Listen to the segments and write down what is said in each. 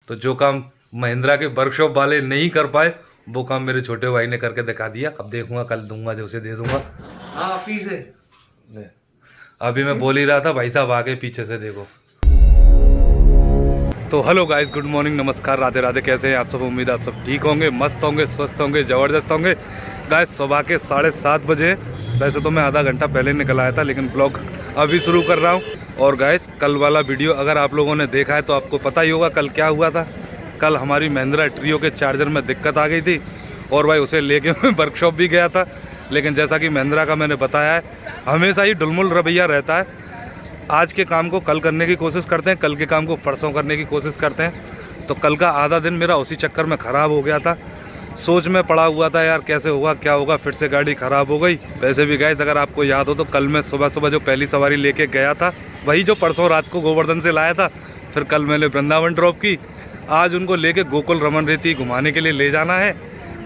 तो जो काम महिंद्रा के वर्कशॉप वाले नहीं कर पाए वो काम मेरे छोटे भाई ने करके दिखा दिया। अब देखूंगा, कल दूंगा, जो उसे दे दूंगा। हाँ आप ही से अभी मैं बोल ही रहा था, भाई साहब आगे पीछे से देखो। तो हेलो गाइस, गुड मॉर्निंग, नमस्कार, राधे राधे। कैसे हैं आप सब? उम्मीद आप सब ठीक होंगे, मस्त होंगे, स्वस्थ होंगे, ज़बरदस्त होंगे। गाइस सुबह के 7:30 बजे। वैसे तो मैं आधा घंटा पहले निकल आया था, लेकिन ब्लॉग अभी शुरू कर रहा हूँ। और गाइस कल वाला वीडियो अगर आप लोगों ने देखा है तो आपको पता ही होगा कल क्या हुआ था। कल हमारी महिंद्रा ट्रियो के चार्जर में दिक्कत आ गई थी और भाई उसे लेके मैं वर्कशॉप भी गया था। लेकिन जैसा कि महिंद्रा का मैंने बताया है, हमेशा ही ढुलमुल रवैया रहता है। आज के काम को कल करने की कोशिश करते हैं, कल के काम को परसों करने की कोशिश करते हैं। तो कल का आधा दिन मेरा उसी चक्कर में ख़राब हो गया था। सोच में पड़ा हुआ था यार कैसे होगा, क्या होगा, फिर से गाड़ी ख़राब हो गई। वैसे भी गाइस अगर आपको याद हो तो कल मैं सुबह सुबह जो पहली सवारी लेके गया था वही जो परसों रात को गोवर्धन से लाया था। फिर कल मैंने वृंदावन ड्रॉप की, आज उनको लेके गोकुल रमन रेती घुमाने के लिए ले जाना है।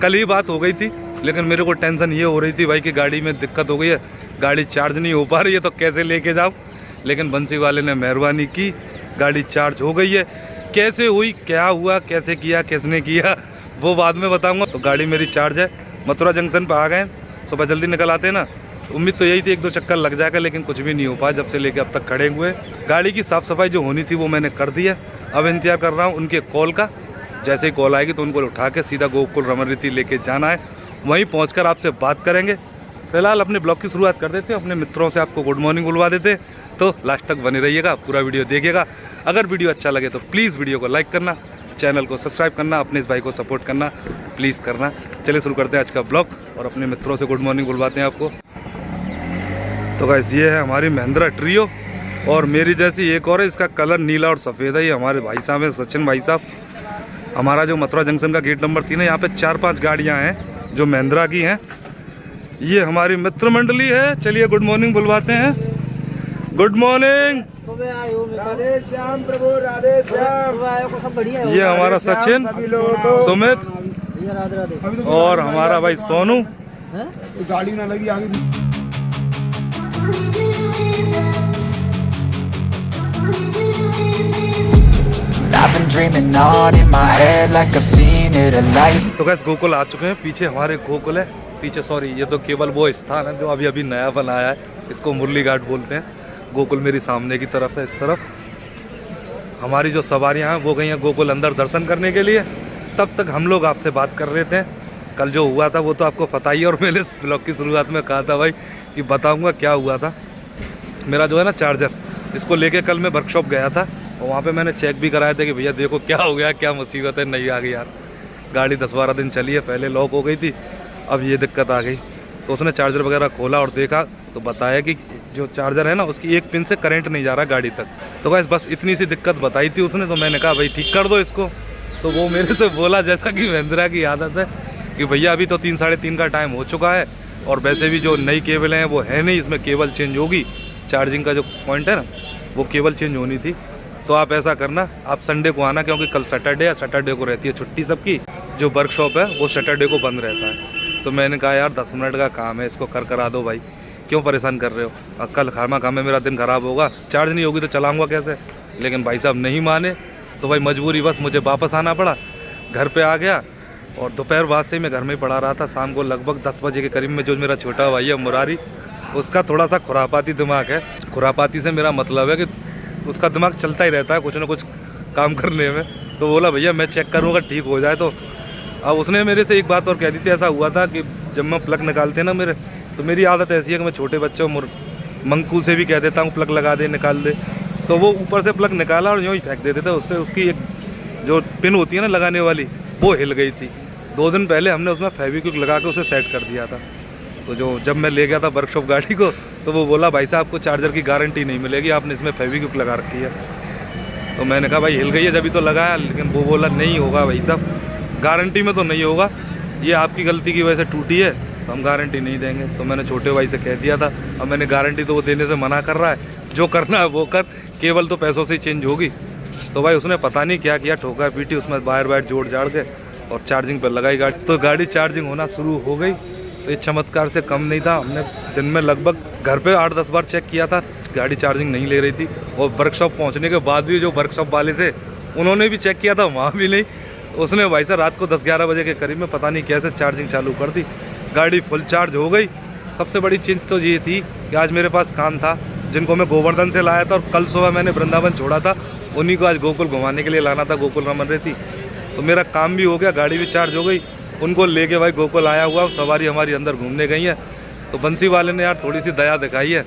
कल ही बात हो गई थी, लेकिन मेरे को टेंशन ये हो रही थी भाई कि गाड़ी में दिक्कत हो गई है, गाड़ी चार्ज नहीं हो पा रही है, तो कैसे लेके जाऊँ। लेकिन बंसी वाले ने मेहरबानी की, गाड़ी चार्ज हो गई है। कैसे हुई, क्या हुआ, कैसे किया, किसने किया, वो बाद में बताऊंगा। तो गाड़ी मेरी चार्ज है। मथुरा जंक्शन पर आ गए, सुबह जल्दी निकल आते हैं ना। उम्मीद तो यही थी 1-2 चक्कर लग जाएगा, लेकिन कुछ भी नहीं हो पाया जब से लेके अब तक खड़े हुए। गाड़ी की साफ़ सफाई जो होनी थी वो मैंने कर दी है। अब इंतजार कर रहा हूँ उनके कॉल का। जैसे ही कॉल आएगी तो उनको उठा के सीधा गोकुल रमन रेती लेके जाना है। वहीं पहुँच आपसे बात करेंगे। फिलहाल अपने ब्लॉग की शुरुआत कर देते हैं, अपने मित्रों से आपको गुड मॉर्निंग बुलवा देते हैं। तो लास्ट तक बने रहिएगा, पूरा वीडियो देखिएगा। अगर वीडियो अच्छा लगे तो प्लीज़ वीडियो को लाइक करना, चैनल को सब्सक्राइब करना, अपने इस भाई को सपोर्ट करना प्लीज़ करना। चलिए शुरू करते हैं आज का ब्लॉग और अपने मित्रों से गुड मॉर्निंग बुलवाते हैं आपको। तो गाइस ये है हमारी महिंद्रा ट्रियो और मेरी जैसी एक और है, इसका कलर नीला और सफ़ेद है। ये हमारे भाई साहब हैं, सचिन भाई साहब। हमारा जो मथुरा जंक्शन का गेट नंबर 3 है, यहाँ पे 4-5 गाड़ियाँ हैं जो महिंद्रा की हैं। ये हमारी मित्र मंडली है। चलिए गुड मॉर्निंग बुलवाते हैं। Good morning. राधे श्याम प्रभु, राधे श्याम। ये हमारा सचिन, सुमित और हमारा भाई सोनू। गाड़ी ना लगी आगे। तो गैस गोकुल आ चुके हैं। पीछे हमारे गोकुल है, पीछे सॉरी ये तो केवल वो स्थान है जो अभी अभी नया बनाया है, इसको मुरली घाट बोलते हैं। गोकुल मेरी सामने की तरफ है, इस तरफ। हमारी जो सवारियां हैं वो गई हैं गोकुल अंदर दर्शन करने के लिए। तब तक हम लोग आपसे बात कर रहे थे। कल जो हुआ था वो तो आपको पता ही है, और मैंने इस ब्लॉग की शुरुआत में कहा था भाई कि बताऊंगा क्या हुआ था। मेरा जो है ना चार्जर, इसको लेके कल मैं वर्कशॉप गया था और वहाँ पे मैंने चेक भी कराया था कि भैया देखो क्या हो गया, क्या मुसीबत है। नहीं आ गई यार, गाड़ी 10-12 दिन चली है, पहले लॉक हो गई थी, अब ये दिक्कत आ गई। तो उसने चार्जर वगैरह खोला और देखा तो बताया कि जो चार्जर है ना उसकी एक पिन से करंट नहीं जा रहा गाड़ी तक। तो गाइस बस इतनी सी दिक्कत बताई थी उसने। तो मैंने कहा भाई ठीक कर दो इसको। तो वो मेरे से बोला, जैसा कि महिंद्रा की आदत है, कि भैया अभी तो 3-3:30 का टाइम हो चुका है और वैसे भी जो नई केबल हैं वो है नहीं, इसमें केबल चेंज होगी। चार्जिंग का जो पॉइंट है ना वो केबल चेंज होनी थी। तो आप ऐसा करना, आप संडे को आना, क्योंकि कल सैटरडे है, सैटरडे को रहती है छुट्टी सबकी। जो वर्कशॉप है वो सैटरडे को बंद रहता है। तो मैंने कहा यार 10 मिनट का काम है, इसको करा दो भाई, क्यों परेशान कर रहे हो। कल खामा खाम में मेरा दिन ख़राब होगा, चार्ज नहीं होगी तो चलाऊँगा कैसे। लेकिन भाई साहब नहीं माने, तो भाई मजबूरी बस मुझे वापस आना पड़ा। घर पे आ गया और दोपहर बाद से मैं घर में ही पड़ा रहा था। शाम को लगभग 10 बजे के करीब में जो मेरा छोटा भाई है मुरारी, उसका थोड़ा सा खुरापाती दिमाग है। खुरापाती से मेरा मतलब है कि उसका दिमाग चलता ही रहता है कुछ ना कुछ काम करने में। तो बोला भैया मैं चेक करूँगा, ठीक हो जाए। तो अब उसने मेरे से एक बात और कह दी थी। ऐसा हुआ था कि जब मैं प्लग निकालते ना मेरे, तो मेरी आदत ऐसी है कि मैं छोटे बच्चों मंकू से भी कह देता हूँ प्लग लगा दे, निकाल दे। तो वो ऊपर से प्लग निकाला और यूँ ही फेंक देते थे। उससे उसकी एक जो पिन होती है ना लगाने वाली, वो हिल गई थी। 2 दिन पहले हमने उसमें फेविक्विक लगा के उसे सेट कर दिया था। तो जो जब मैं ले गया था वर्कशॉप गाड़ी को, तो वो बोला भाई साहब आपको चार्जर की गारंटी नहीं मिलेगी, आपने इसमें फेविक्विक लगा रखी है। तो मैंने कहा भाई हिल गई है जब भी तो लगाया। लेकिन वो बोला नहीं होगा भाई साहब, गारंटी में तो नहीं होगा, ये आपकी गलती की वजह से टूटी है, तो हम गारंटी नहीं देंगे। तो मैंने छोटे भाई से कह दिया था। अब मैंने गारंटी तो वो देने से मना कर रहा है, जो करना है वो कर, केबल तो पैसों से ही चेंज होगी। तो भाई उसने पता नहीं क्या किया, ठोका पीटी, उसमें वायर जोड़ जाड़ के और चार्जिंग पर लगाई गाड़ी। तो गाड़ी चार्जिंग होना शुरू हो गई। तो ये चमत्कार से कम नहीं था। हमने दिन में लगभग घर पे 8-10 बार चेक किया था, गाड़ी चार्जिंग नहीं ले रही थी। और वर्कशॉप पहुंचने के बाद भी जो वर्कशॉप वाले थे उन्होंने भी चेक किया था, वहाँ भी नहीं। उसने भाई साहब रात को 10-11 बजे के करीब में पता नहीं कैसे चार्जिंग चालू कर दी, गाड़ी फुल चार्ज हो गई। सबसे बड़ी चीज़ तो ये थी कि आज मेरे पास काम था, जिनको मैं गोवर्धन से लाया था और कल सुबह मैंने वृंदावन छोड़ा था, उन्हीं को आज गोकुल घुमाने के लिए लाना था, गोकुल रमन रहती। तो मेरा काम भी हो गया, गाड़ी भी चार्ज हो गई। उनको लेके भाई गोकुल आया हुआ, सवारी हमारी अंदर घूमने गई है। तो बंसी वाले ने यार थोड़ी सी दया दिखाई है,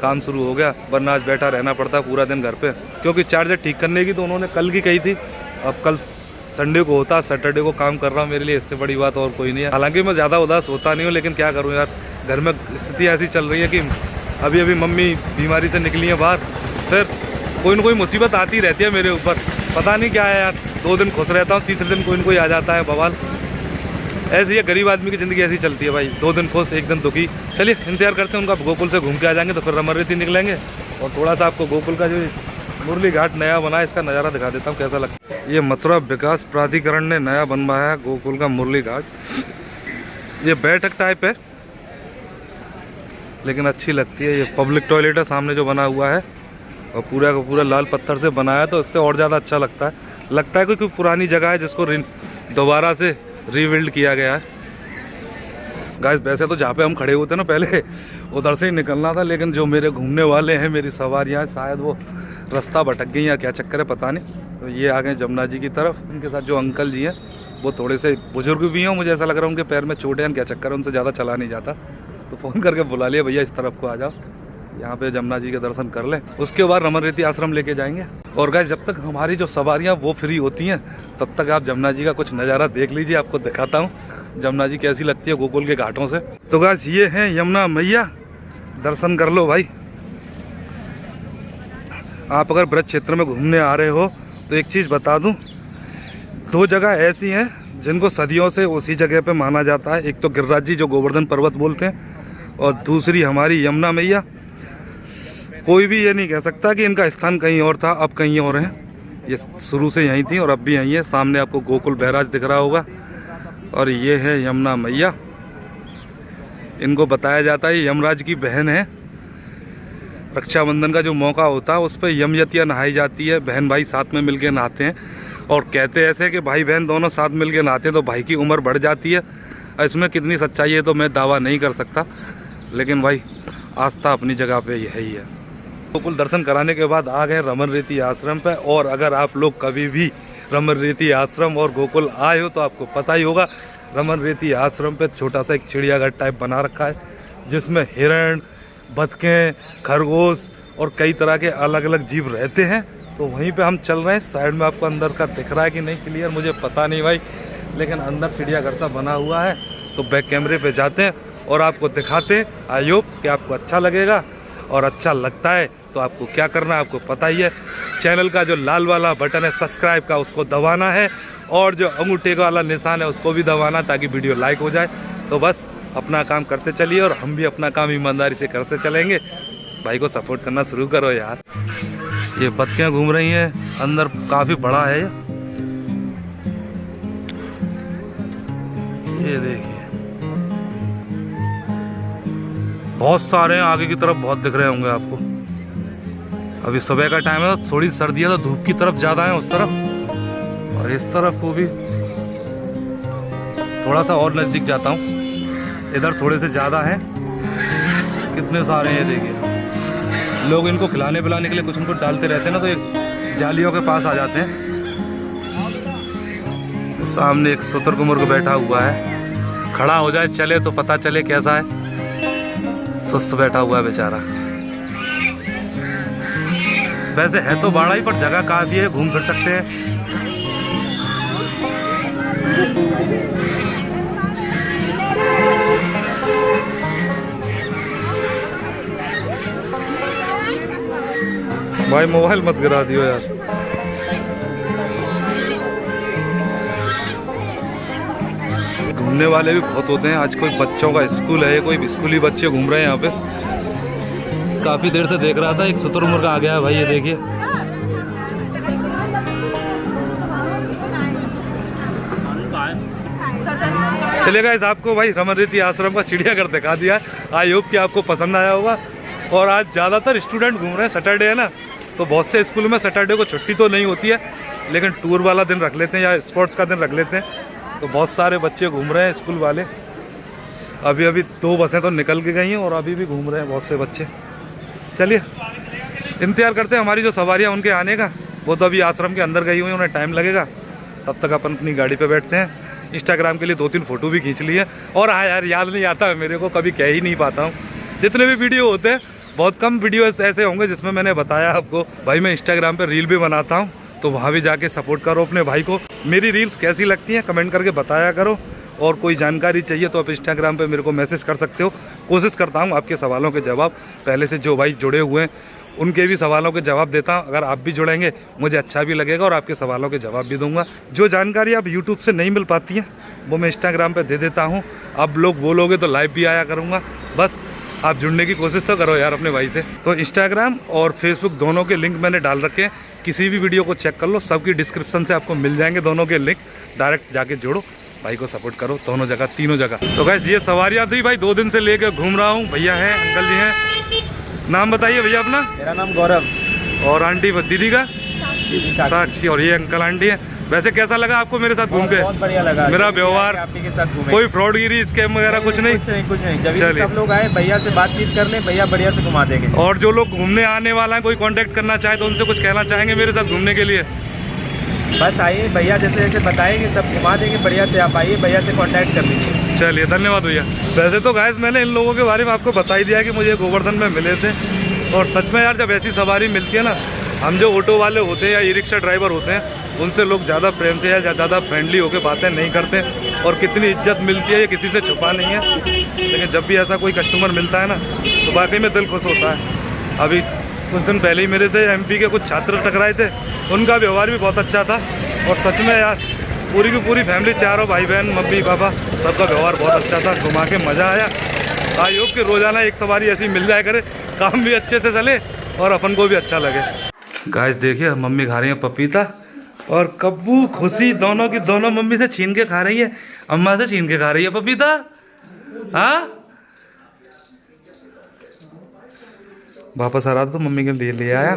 काम शुरू हो गया, वरना आज बैठा रहना पड़ता पूरा दिन घर पे, क्योंकि चार्जर ठीक करने की तो उन्होंने कल की कही थी। अब कल संडे को होता, सैटरडे को काम कर रहा हूँ, मेरे लिए इससे बड़ी बात और कोई नहीं है। हालांकि मैं ज़्यादा उदास होता नहीं हूँ, लेकिन क्या करूँ यार, घर में स्थिति ऐसी चल रही है कि अभी अभी मम्मी बीमारी से निकली है बाहर, फिर कोई ना कोई मुसीबत आती रहती है मेरे ऊपर, पता नहीं क्या है यार। 2 दिन खुश रहता हूँ, तीसरे दिन कोई ना कोई आ जाता है बवाल। ऐसी है गरीब आदमी की ज़िंदगी, ऐसी चलती है भाई, 2 दिन खुश 1 दिन दुखी। चलिए इंतजार करते हैं उनका, गोकुल से घूम के आ जाएंगे तो फिर रमन रेती निकलेंगे। और थोड़ा सा आपको गोकुल का जो मुरली घाट नया बना है, इसका नज़ारा दिखा देता हूँ कैसा लगता है। ये मथुरा विकास प्राधिकरण ने नया बनवाया है गोकुल का मुरली घाट। ये बैठक टाइप है लेकिन अच्छी लगती है। ये पब्लिक टॉयलेट है सामने जो बना हुआ है, और पूरा का पूरा लाल पत्थर से बनाया, तो इससे और ज़्यादा अच्छा लगता है कोई पुरानी जगह है जिसको दोबारा से रीबिल्ड किया गया है। गाइस वैसे तो जहाँ पे हम खड़े होते हैं ना पहले, उधर से ही निकलना था, लेकिन जो मेरे घूमने वाले हैं, मेरी सवारियाँ, शायद वो रास्ता भटक गई या क्या चक्कर है पता नहीं। तो ये आ गए जमुना जी की तरफ। इनके साथ जो अंकल जी हैं वो थोड़े से बुजुर्ग भी हैं, मुझे ऐसा लग रहा है उनके पैर में चोट है, क्या चक्कर है, उनसे ज़्यादा चला नहीं जाता। तो फ़ोन करके बुला लिया, भैया इस तरफ को आ जाओ, यहाँ पे जमुना जी के दर्शन कर लें, उसके बाद रमन रेती आश्रम लेके जाएंगे। और गाइस जब तक हमारी जो सवारियाँ वो फ्री होती हैं, तब तक आप जमुना जी का कुछ नज़ारा देख लीजिए, आपको दिखाता हूँ जमुना जी कैसी लगती है गोकुल के घाटों से। तो गाइस ये हैं यमुना मैया, दर्शन कर लो भाई। आप अगर ब्रज क्षेत्र में घूमने आ रहे हो तो एक चीज़ बता दूँ, 2 जगह ऐसी हैं जिनको सदियों से उसी जगह पे माना जाता है। एक तो गिरिराज जी जो गोवर्धन पर्वत बोलते हैं, और दूसरी हमारी यमुना मैया। कोई भी ये नहीं कह सकता कि इनका स्थान कहीं और था, अब कहीं और है। ये शुरू से यहीं थी और अब भी यहीं है। सामने आपको गोकुल बैराज दिख रहा होगा, और ये है यमुना मैया। इनको बताया जाता है यमराज की बहन है। रक्षाबंधन का जो मौका होता है उस पर यमयतिया नहाई जाती है, बहन भाई साथ में मिलके नहाते हैं, और कहते ऐसे कि भाई बहन दोनों साथ मिलके नहाते हैं तो भाई की उम्र बढ़ जाती है। इसमें कितनी सच्चाई है तो मैं दावा नहीं कर सकता, लेकिन भाई आस्था अपनी जगह पे यही है। गोकुल दर्शन कराने के बाद आ गए रमन रेती आश्रम पे। और अगर आप लोग कभी भी रमन रेती आश्रम और गोकुल आए हो तो आपको पता ही होगा, रमन रेती आश्रम पे छोटा सा एक चिड़ियाघर टाइप बना रखा है, जिसमें हिरण, बतखें, खरगोश और कई तरह के अलग अलग जीव रहते हैं। तो वहीं पे हम चल रहे हैं। साइड में आपको अंदर का दिख रहा है कि नहीं क्लियर मुझे पता नहीं भाई, लेकिन अंदर चिड़ियाघर सा बना हुआ है। तो बैक कैमरे पे जाते हैं और आपको दिखाते हैं। आई होप कि आपको अच्छा लगेगा, और अच्छा लगता है तो आपको क्या करना है आपको पता ही है। चैनल का जो लाल वाला बटन है सब्सक्राइब का, उसको दबाना है, और जो अंगूठे का वाला निशान है उसको भी दबाना, ताकि वीडियो लाइक हो जाए। तो बस अपना काम करते चलिए, और हम भी अपना काम ईमानदारी से करते चलेंगे। भाई को सपोर्ट करना शुरू करो यार। ये बतखें घूम रही हैं अंदर, काफ़ी बड़ा है ये देखिए, बहुत सारे हैं आगे की तरफ, बहुत दिख रहे होंगे आपको। अभी सुबह का टाइम है, थोड़ी सर्दी है तो धूप की तरफ ज़्यादा है उस तरफ, और इस तरफ को भी थोड़ा सा और नज़दीक जाता हूँ, इधर थोड़े से ज़्यादा हैं। कितने सारे हैं देखिए। लोग इनको खिलाने पिलाने के लिए कुछ उनको डालते रहते हैं ना, तो ये जालियों के पास आ जाते हैं। सामने एक शुतुरमुर्ग बैठा हुआ है, खड़ा हो जाए चले तो पता चले कैसा है। सुस्त बैठा हुआ है बेचारा। वैसे है तो बड़ा ही, पर जगह काफ़ी है, घूम फिर सकते हैं। भाई मोबाइल मत गिरा दियो यार। घूमने वाले भी बहुत होते हैं। आज कोई बच्चों का स्कूल है, कोई स्कूली बच्चे घूम रहे हैं यहाँ पे। काफ़ी देर से देख रहा था, एक शुतुरमुर्ग आ गया है भाई, ये देखिए। चलिए गाइस, आपको भाई रमन रेती आश्रम का चिड़ियाघर दिखा दिया। आई होप कि आपको पसंद आया होगा। और आज ज़्यादातर स्टूडेंट घूम रहे हैं, सैटरडे है ना, तो बहुत से स्कूल में सैटरडे को छुट्टी तो नहीं होती है, लेकिन टूर वाला दिन रख लेते हैं या स्पोर्ट्स का दिन रख लेते हैं। तो बहुत सारे बच्चे घूम रहे हैं स्कूल वाले। अभी अभी 2 बसें तो निकल के गई हैं और अभी भी घूम रहे हैं बहुत से बच्चे। चलिए इंतज़ार करते हैं हमारी जो सवारियाँ उनके आने का। वो तो अभी आश्रम के अंदर गई हुई हैं, उन्हें टाइम लगेगा। तब तक अपन अपनी गाड़ी पे बैठते हैं। इंस्टाग्राम के लिए 2-3 फ़ोटो भी खींच ली है। और हाँ यार, याद नहीं आता है मेरे को, कभी कह ही नहीं पाता हूँ। जितने भी वीडियो होते हैं बहुत कम वीडियो ऐसे होंगे जिसमें मैंने बताया आपको भाई मैं इंस्टाग्राम पे रील भी बनाता हूँ, तो वहाँ भी जाके सपोर्ट करो अपने भाई को। मेरी रील्स कैसी लगती हैं कमेंट करके बताया करो। और कोई जानकारी चाहिए तो आप इंस्टाग्राम पे मेरे को मैसेज कर सकते हो। कोशिश करता हूँ आपके सवालों के जवाब, पहले से जो भाई जुड़े हुए हैं उनके भी सवालों के जवाब देता हूँ। अगर आप भी जुड़ेंगे मुझे अच्छा भी लगेगा और आपके सवालों के जवाब भी दूंगा। जो जानकारी आप यूट्यूब से नहीं मिल पाती है वो मैं इंस्टाग्राम पे दे देता हूँ। आप लोग बोलोगे तो लाइव भी आया करूँगा। बस आप जुड़ने की कोशिश तो करो यार अपने भाई से। तो इंस्टाग्राम और फेसबुक दोनों के लिंक मैंने डाल रखे हैं, किसी भी वीडियो को चेक कर लो, सबकी डिस्क्रिप्शन से आपको मिल जाएंगे दोनों के लिंक। डायरेक्ट जाके जोड़ो, भाई को सपोर्ट करो दोनों जगह, तीनों जगह। तो गाइस ये सवारियाँ थी भाई, 2 दिन से लेकर घूम रहा हूँ। भैया हैं, अंकल जी हैं। नाम बताइए भैया अपना। मेरा नाम गौरव। और आंटी दीदी का साक्षी। और ये अंकल आंटी है। वैसे कैसा लगा आपको मेरे साथ घूम के? बहुत बढ़िया लगा। मेरा व्यवहार आप ही के साथ घूमे। कोई फ्रॉडगिरी स्कैम वगैरह कुछ नहीं? कुछ नहीं। जब सब लोग आए भैया से बातचीत कर ले, भैया बढ़िया से घुमा देंगे। और जो लोग घूमने आने वाला है कोई कांटेक्ट करना चाहे तो उनसे कुछ कहना चाहेंगे मेरे साथ घूमने के लिए? बस आइए, भैया जैसे जैसे बताएंगे सब घुमा देंगे बढ़िया से। आप आइए, भैया से कांटेक्ट कर लीजिए। चलिए धन्यवाद भैया। वैसे तो गाइस मैंने इन लोगों के बारे में आपको बता ही दिया कि मुझे गोवर्धन में मिले थे। और सच में यार जब ऐसी सवारी मिलती है ना, हम जो ऑटो वाले होते हैं या ई रिक्शा ड्राइवर होते हैं उनसे लोग ज़्यादा प्रेम से या ज़्यादा फ्रेंडली होकर बातें नहीं करते। और कितनी इज्जत मिलती है ये किसी से छुपा नहीं है। लेकिन जब भी ऐसा कोई कस्टमर मिलता है ना तो वाकई में दिल खुश होता है। अभी कुछ दिन पहले ही मेरे से एमपी के कुछ छात्र टकराए थे, उनका व्यवहार भी बहुत अच्छा था। और सच में यार पूरी की पूरी फैमिली, चारों भाई बहन, मम्मी पापा, सबका व्यवहार बहुत अच्छा था। घुमा के मज़ा आया। आई होप कि रोज़ाना एक सवारी ऐसी मिल जाए करे, काम भी अच्छे से चले और अपन को भी अच्छा लगे। गाइस देखिए मम्मी खा रही है पपीता और कब्बू खुशी दोनों की दोनों मम्मी से छीन के खा रही है, अम्मा से छीन के खा रही है पपीता। हाँ वापस आ रहा था तो मम्मी के लिए ले आया।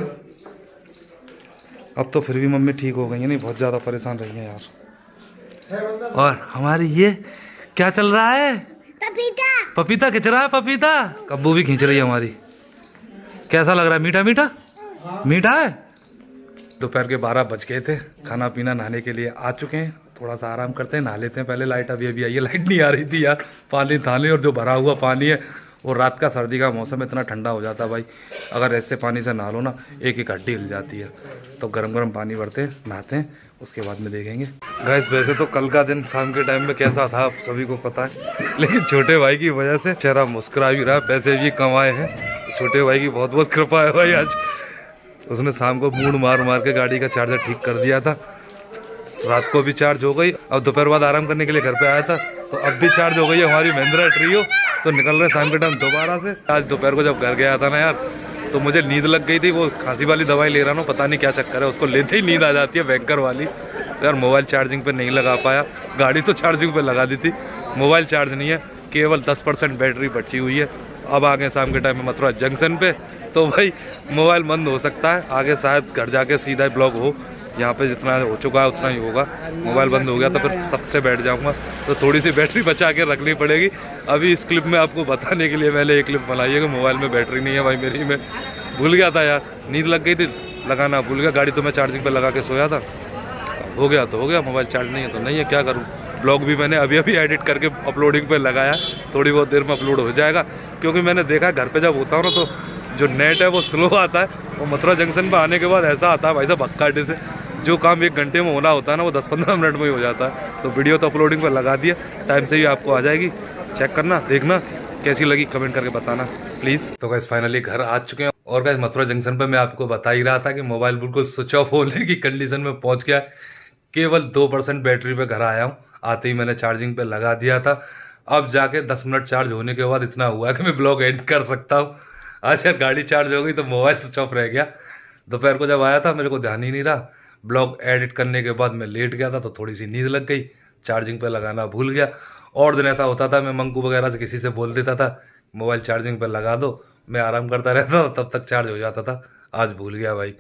अब तो फिर भी मम्मी ठीक हो गई है, नहीं बहुत ज़्यादा परेशान रही है यार। और हमारी ये क्या चल रहा है? पपीता। पपीता खिंच रहा है पपीता। कब्बू भी खींच रही है हमारी। कैसा लग रहा है? मीठा मीठा मीठा है। दोपहर के 12 बज गए थे। खाना पीना नहाने के लिए आ चुके हैं। थोड़ा सा आराम करते हैं, नहा लेते हैं पहले। लाइट अभी आई है, लाइट नहीं आ रही थी यार। पानी था नहीं और जो भरा हुआ पानी है और रात का सर्दी का मौसम इतना ठंडा हो जाता है भाई, अगर ऐसे पानी से नहा लो ना एक एक हड्डी हिल जाती है। तो गरम गरम पानी भरते हैं, नहाते हैं, उसके बाद में देखेंगे। गाइस वैसे तो कल का दिन शाम के टाइम में कैसा था आप सभी को पता है, लेकिन छोटे भाई की वजह से चेहरा मुस्कुरा भी रहा, पैसे भी कमाए हैं। छोटे भाई की बहुत बहुत कृपा है भाई। आज उसने शाम को मूड मार मार के गाड़ी का चार्जर ठीक कर दिया था। रात को भी चार्ज हो गई। अब दोपहर बाद आराम करने के लिए घर पे आया था तो अब भी चार्ज हो गई है हमारी महिंद्रा ट्रियो। तो निकल रहे शाम के टाइम दोबारा से। आज दोपहर को जब घर गया था ना यार तो मुझे नींद लग गई थी। वो खांसी वाली दवाई ले रहा हूँ, पता नहीं क्या चक्कर है, उसको लेते ही नींद आ जाती है बैंकर वाली। यार मोबाइल चार्जिंग पे नहीं लगा पाया, गाड़ी तो चार्जिंग पे लगा दी थी, मोबाइल चार्ज नहीं है, केवल 10% बैटरी बची हुई है। अब आ गए शाम के टाइम में मथुरा जंक्शन पे, तो भाई मोबाइल बंद हो सकता है। आगे शायद घर जाके सीधा ब्लॉक हो, यहाँ पे जितना हो चुका है उतना ही होगा। मोबाइल बंद हो गया तो फिर सबसे बैठ जाऊँगा, तो थोड़ी सी बैटरी बचा के रखनी पड़ेगी। अभी इस क्लिप में आपको बताने के लिए मैंने एक क्लिप बनाई है कि मोबाइल में बैटरी नहीं है भाई मेरी। मैं भूल गया था यार, नींद लग गई थी, लगाना भूल गया। गाड़ी तो मैं चार्जिंग पर लगा के सोया था, हो गया तो हो गया, मोबाइल चार्ज नहीं है तो नहीं है, क्या करूँ। ब्लॉग भी मैंने अभी अभी एडिट करके अपलोडिंग पे लगाया, थोड़ी बहुत देर में अपलोड हो जाएगा। क्योंकि मैंने देखा घर पे जब होता हूँ ना तो जो नेट है वो स्लो आता है, और मथुरा जंक्शन पे आने के बाद ऐसा आता है भाई साहब भक्का अड्डे से, जो काम 1 घंटे में होना होता है ना वो 10-15 मिनट में ही हो जाता है। तो वीडियो तो अपलोडिंग पर लगा दिया, टाइम से ही आपको आ जाएगी, चेक करना, देखना कैसी लगी, कमेंट करके बताना प्लीज़। तो गाइस फाइनली घर आ चुके हैं। और गाइस मथुरा जंक्शन पर मैं आपको बता ही रहा था कि मोबाइल बिल्कुल स्विच ऑफ होने की कंडीशन में पहुँच गया। केवल 2% बैटरी पे घर आया हूँ, आते ही मैंने चार्जिंग पे लगा दिया था। अब जाके 10 मिनट चार्ज होने के बाद इतना हुआ कि मैं ब्लॉग एडिट कर सकता हूँ। आज यार गाड़ी चार्ज हो गई तो मोबाइल स्विच ऑफ रह गया। दोपहर को जब आया था मेरे को ध्यान ही नहीं रहा, ब्लॉग एडिट करने के बाद मैं लेट गया था तो थोड़ी सी नींद लग गई, चार्जिंग पे लगाना भूल गया। और दिन ऐसा होता था मैं मंकू वगैरह से किसी से बोल देता था मोबाइल चार्जिंग पे लगा दो, मैं आराम करता रहता था, तब तक चार्ज हो जाता था। आज भूल गया भाई।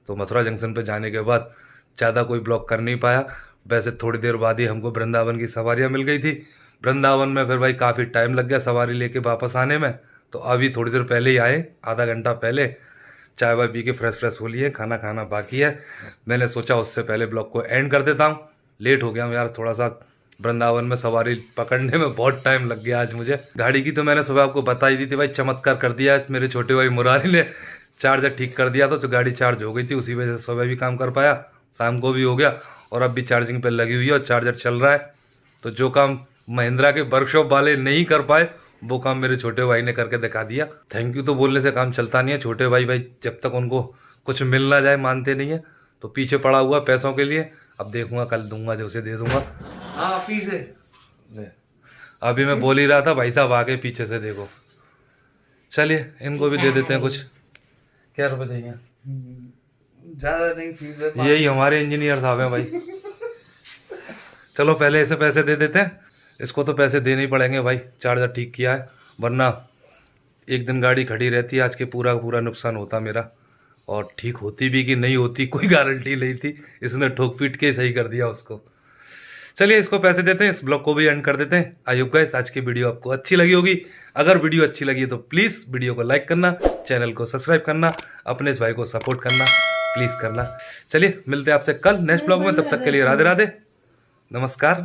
तो मथुरा जंक्शन पे जाने के बाद ज़्यादा कोई ब्लॉग कर नहीं पाया। वैसे थोड़ी देर बाद ही हमको वृंदावन की सवारियाँ मिल गई थी। वृंदावन में फिर भाई काफ़ी टाइम लग गया सवारी लेके वापस आने में, तो अभी थोड़ी देर पहले ही आए, आधा घंटा पहले। चाय वाय पी के फ्रेश हो लिए, खाना खाना बाकी है। मैंने सोचा उससे पहले ब्लॉग को एंड कर देता हूँ। लेट हो गया हूँ यार थोड़ा सा, वृंदावन में सवारी पकड़ने में बहुत टाइम लग गया आज मुझे। गाड़ी की तो मैंने सुबह आपको बता ही दी थी भाई, चमत्कार कर दिया आज मेरे छोटे भाई मुरारी ने। चार्जर ठीक कर दिया था तो गाड़ी चार्ज हो गई थी, उसी वजह से सुबह भी काम कर पाया, शाम को भी हो गया, और अब भी चार्जिंग पे लगी हुई है और चार्जर चल रहा है। तो जो काम महिंद्रा के वर्कशॉप वाले नहीं कर पाए वो काम मेरे छोटे भाई ने करके दिखा दिया। थैंक यू तो बोलने से काम चलता नहीं है। छोटे भाई जब तक उनको कुछ मिल ना जाए मानते नहीं है, तो पीछे पड़ा हुआ पैसों के लिए। अब देखूंगा, कल दूंगा, जो उसे दे दूंगा। हाँ पीछे अभी मैं बोल ही रहा था, भाई साहब आगे पीछे से देखो। चलिए इनको भी दे देते हैं कुछ। क्या रुपये चाहिए? ज्यादा नहीं, फीस है। यही हमारे इंजीनियर साहब हैं भाई। चलो पहले इसे पैसे दे देते हैं, इसको तो पैसे देने ही पड़ेंगे भाई, चार्जर ठीक किया है, वरना एक दिन गाड़ी खड़ी रहती, आज के पूरा पूरा नुकसान होता मेरा। और ठीक होती भी कि नहीं होती कोई गारंटी नहीं थी, इसने ठोक पीट के सही कर दिया उसको। चलिए इसको पैसे देते हैं, इस ब्लॉग को भी एंड कर देते हैं। आई होप गाइस आज की वीडियो आपको अच्छी लगी होगी। अगर वीडियो अच्छी लगी तो प्लीज़ वीडियो को लाइक करना, चैनल को सब्सक्राइब करना, अपने इस भाई को सपोर्ट करना प्लीज़ करना। चलिए मिलते हैं आपसे कल नेक्स्ट ब्लॉग में, तब तक के लिए राधे राधे, नमस्कार।